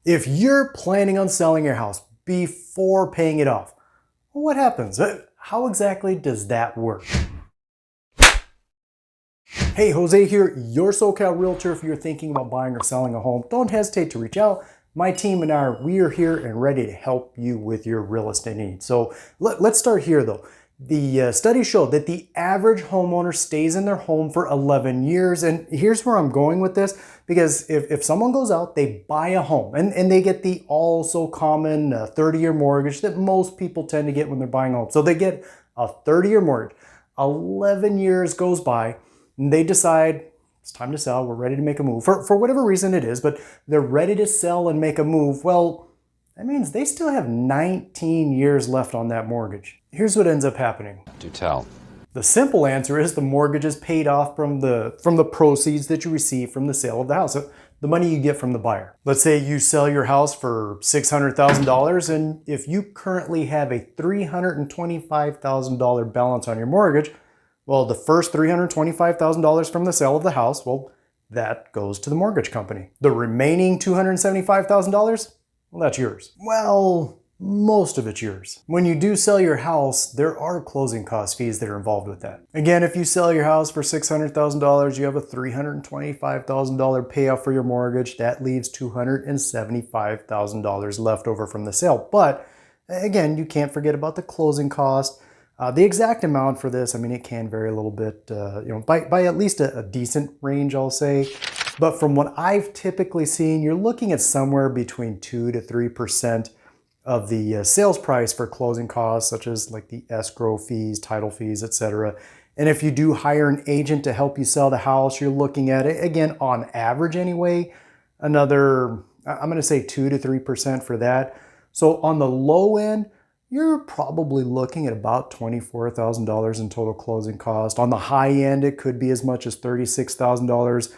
If you're planning on selling your house before paying it off, what happens? How exactly does that work? Hey, Jose here, your SoCal Realtor. If you're thinking about buying or selling a home, don't hesitate to reach out. My team and we are here and ready to help you with your real estate needs. So let's start here though. The study showed that the average homeowner stays in their home for 11 years. And here's where I'm going with this, because if someone goes out, they buy a home and they get the also common 30-year mortgage that most people tend to get when they're buying a home. So they get a 30-year mortgage, 11 years goes by, and they decide it's time to sell, we're ready to make a move. For whatever reason it is, but they're ready to sell and make a move. Well, that means they still have 19 years left on that mortgage. Here's what ends up happening. Do tell. The simple answer is the mortgage is paid off from the proceeds that you receive from the sale of the house, so the money you get from the buyer. Let's say you sell your house for $600,000, and if you currently have a $325,000 balance on your mortgage, well, the first $325,000 from the sale of the house, well, that goes to the mortgage company. The remaining $275,000, well, that's yours. Well, most of it's yours. When you do sell your house, there are closing cost fees that are involved with that. Again, if you sell your house for $600,000, you have a $325,000 payoff for your mortgage. That leaves $275,000 left over from the sale. But again, you can't forget about the closing cost. The exact amount for this, I mean, it can vary a little bit, by at least a decent range, I'll say. But from what I've typically seen, you're looking at somewhere between 2 to 3% of the sales price for closing costs, such as like the escrow fees, title fees, etc. And if you do hire an agent to help you sell the house, you're looking at it, again, on average anyway, another, I'm going to say 2 to 3% for that. So on the low end, you're probably looking at about $24,000 in total closing cost. On the high end, it could be as much as $36,000.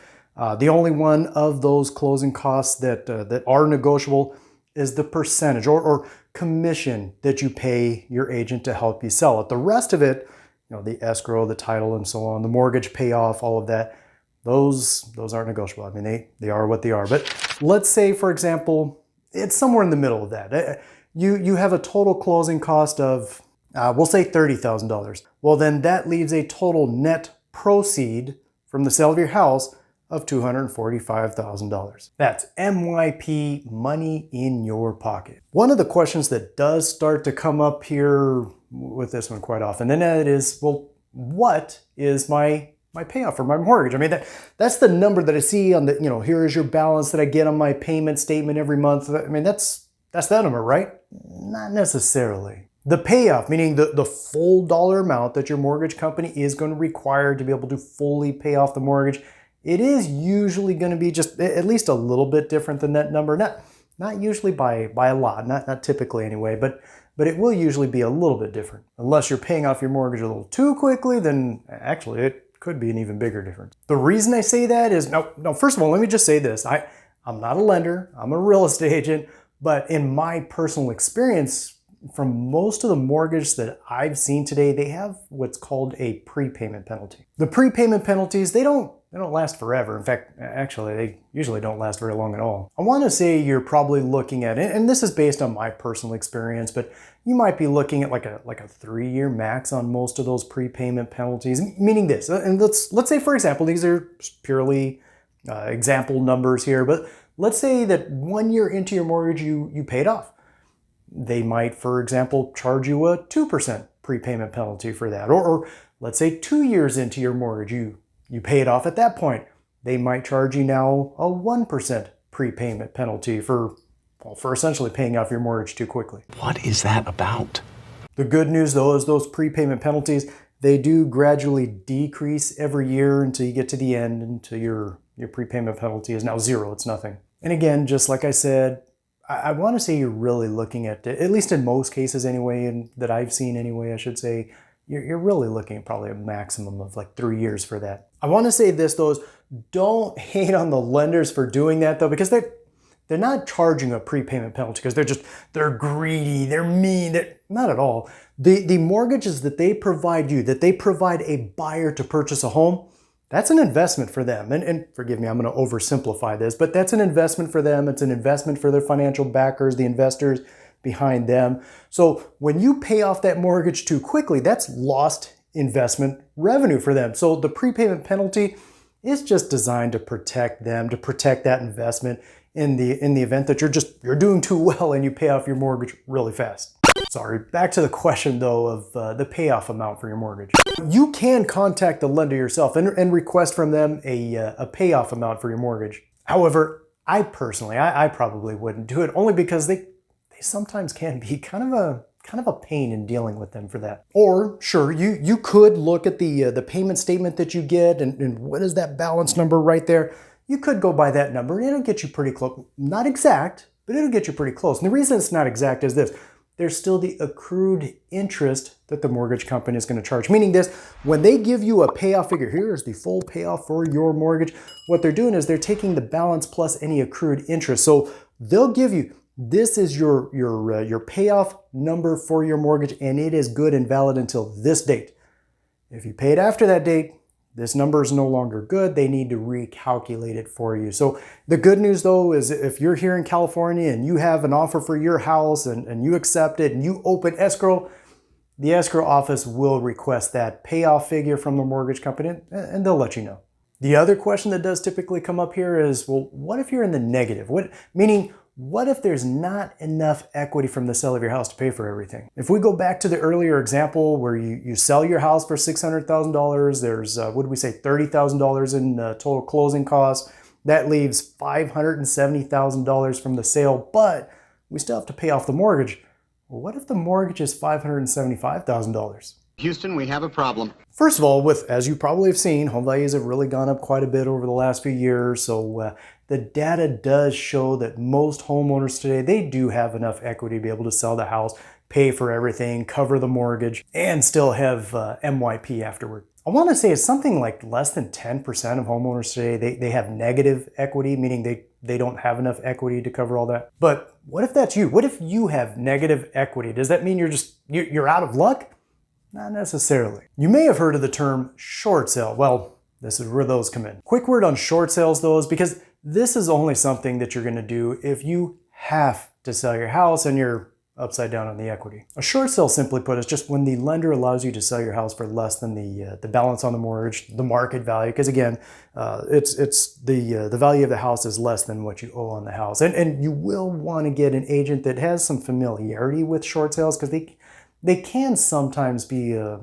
The only one of those closing costs that are negotiable is the percentage or commission that you pay your agent to help you sell it. The rest of it, the escrow, the title, and so on, the mortgage payoff, all of that, those aren't negotiable. I mean, they are what they are. But let's say, for example, it's somewhere in the middle of that. You have a total closing cost of, we'll say $30,000. Well, then that leaves a total net proceed from the sale of your house of $245,000. That's MYP, money in your pocket. One of the questions that does start to come up here with this one quite often, and that is, well, what is my payoff for my mortgage? I mean, that's the number that I see on the, here is your balance that I get on my payment statement every month. I mean, that's that number, right? Not necessarily. The payoff, meaning the full dollar amount that your mortgage company is going to require to be able to fully pay off the mortgage, it is usually going to be just at least a little bit different than that number. Not usually by a lot, not typically anyway, but it will usually be a little bit different. Unless you're paying off your mortgage a little too quickly, then actually it could be an even bigger difference. The reason I say that is, no, first of all, let me just say this. I'm not a lender, I'm a real estate agent, but in my personal experience, from most of the mortgages that I've seen today, they have what's called a prepayment penalty. The prepayment penalties, they don't last forever. In fact, actually, they usually don't last very long at all. I want to say you're probably looking at, and this is based on my personal experience, but you might be looking at like a 3-year max on most of those prepayment penalties, meaning this. And let's say, for example, these are purely example numbers here, but let's say that 1 year into your mortgage, you paid off. They might, for example, charge you a 2% prepayment penalty for that. Or let's say 2 years into your mortgage, you pay it off at that point. They might charge you now a 1% prepayment penalty for essentially paying off your mortgage too quickly. What is that about? The good news though is those prepayment penalties, they do gradually decrease every year until you get to the end, until your prepayment penalty is now zero, it's nothing. And again, just like I said, I want to say you're really looking at least in most cases anyway, and that I've seen anyway, I should say, you're really looking at probably a maximum of like 3 years for that. I want to say this though, is don't hate on the lenders for doing that though, because they're not charging a prepayment penalty because they're greedy, they're mean, not at all. The mortgages that they provide you, that they provide a buyer to purchase a home, That's an investment for them. And forgive me, I'm going to oversimplify this, but that's an investment for them. It's an investment for their financial backers, the investors behind them. So when you pay off that mortgage too quickly, that's lost investment revenue for them. So the prepayment penalty is just designed to protect them, to protect that investment in the event that you're doing too well and you pay off your mortgage really fast. Sorry, back to the question though of the payoff amount for your mortgage. You can contact the lender yourself and request from them a payoff amount for your mortgage. However, I personally, I probably wouldn't do it, only because they sometimes can be kind of a pain in dealing with them for that. Or sure, you could look at the payment statement that you get and what is that balance number right there. You could go by that number and it'll get you pretty close. Not exact, but it'll get you pretty close. And the reason it's not exact is this: there's still the accrued interest that the mortgage company is going to charge. Meaning this, when they give you a payoff figure, here is the full payoff for your mortgage, what they're doing is they're taking the balance plus any accrued interest. So they'll give you, this is your payoff number for your mortgage, and it is good and valid until this date. If you pay it after that date, this number is no longer good. They need to recalculate it for you. So the good news though is if you're here in California and you have an offer for your house and you accept it and you open escrow, the escrow office will request that payoff figure from the mortgage company and they'll let you know. The other question that does typically come up here is, well, what if you're in the negative? What if there's not enough equity from the sale of your house to pay for everything? If we go back to the earlier example where you sell your house for $600,000, there's, what did we say, $30,000 in total closing costs. That leaves $570,000 from the sale, but we still have to pay off the mortgage. Well, what if the mortgage is $575,000? Houston, we have a problem. First of all, as you probably have seen, home values have really gone up quite a bit over the last few years. So the data does show that most homeowners today, they do have enough equity to be able to sell the house, pay for everything, cover the mortgage, and still have MYP afterward. I want to say it's something like less than 10% of homeowners today, they have negative equity, meaning they don't have enough equity to cover all that. But what if that's you? What if you have negative equity? Does that mean you're out of luck? Not necessarily. You may have heard of the term short sale. Well, this is where those come in. Quick word on short sales though is because this is only something that you're going to do if you have to sell your house and you're upside down on the equity. A short sale, simply put, is just when the lender allows you to sell your house for less than the balance on the mortgage, the market value. Because again, it's the value of the house is less than what you owe on the house. And you will want to get an agent that has some familiarity with short sales because they can sometimes be a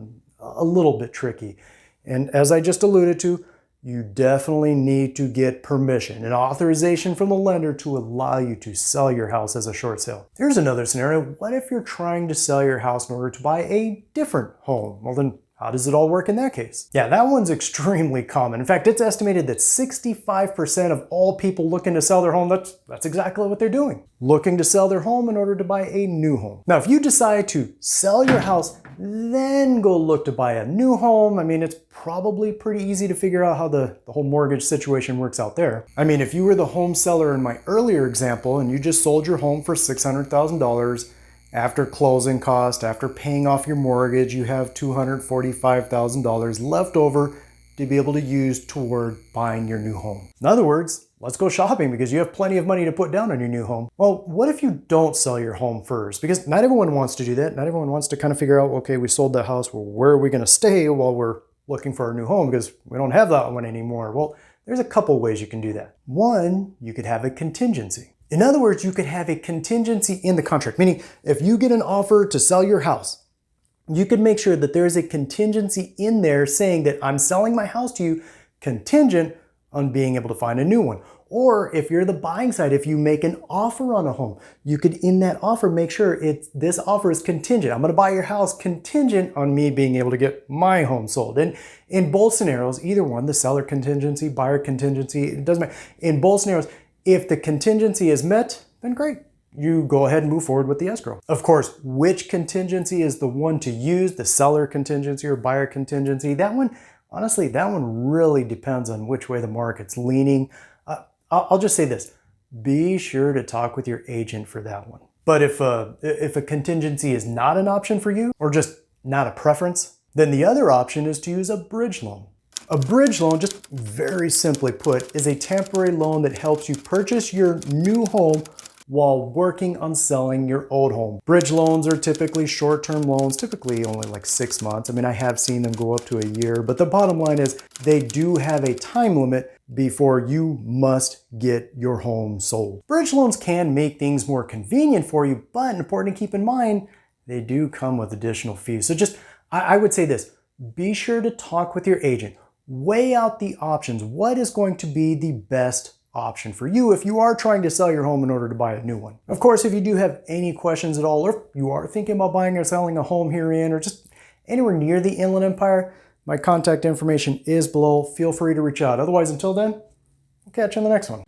little bit tricky. And as I just alluded to, you definitely need to get permission and authorization from the lender to allow you to sell your house as a short sale. Here's another scenario. What if you're trying to sell your house in order to buy a different home? Well, then how does it all work in that case? Yeah, that one's extremely common. In fact, it's estimated that 65% of all people looking to sell their home, that's exactly what they're doing. Looking to sell their home in order to buy a new home. Now, if you decide to sell your house, then go look to buy a new home, I mean, it's probably pretty easy to figure out how the whole mortgage situation works out there. I mean, if you were the home seller in my earlier example and you just sold your home for $600,000, after closing cost, after paying off your mortgage, you have $245,000 left over to be able to use toward buying your new home. In other words, let's go shopping because you have plenty of money to put down on your new home. Well, what if you don't sell your home first? Because not everyone wants to do that. Not everyone wants to kind of figure out, okay, we sold the house, well, where are we going to stay while we're looking for a new home because we don't have that one anymore? Well, there's a couple ways you can do that. One, you could have a contingency. In other words, you could have a contingency in the contract, meaning if you get an offer to sell your house, you could make sure that there's a contingency in there saying that I'm selling my house to you contingent on being able to find a new one. Or if you're the buying side, if you make an offer on a home, you could in that offer make sure this offer is contingent. I'm going to buy your house contingent on me being able to get my home sold. And in both scenarios, either one, the seller contingency, buyer contingency, it doesn't matter. In both scenarios, if the contingency is met, then great. You go ahead and move forward with the escrow. Of course, which contingency is the one to use, the seller contingency or buyer contingency? That one, honestly, that one really depends on which way the market's leaning. I'll just say this, be sure to talk with your agent for that one. But if a contingency is not an option for you or just not a preference, then the other option is to use a bridge loan. A bridge loan, just very simply put, is a temporary loan that helps you purchase your new home while working on selling your old home. Bridge loans are typically short-term loans, typically only like 6 months. I mean, I have seen them go up to a year, but the bottom line is they do have a time limit before you must get your home sold. Bridge loans can make things more convenient for you, but important to keep in mind, they do come with additional fees. So I would say this, be sure to talk with your agent. Weigh out the options. What is going to be the best option for you if you are trying to sell your home in order to buy a new one? Of course, if you do have any questions at all, or if you are thinking about buying or selling a home here in, or just anywhere near the Inland Empire, my contact information is below. Feel free to reach out. Otherwise, until then, we'll catch you in the next one.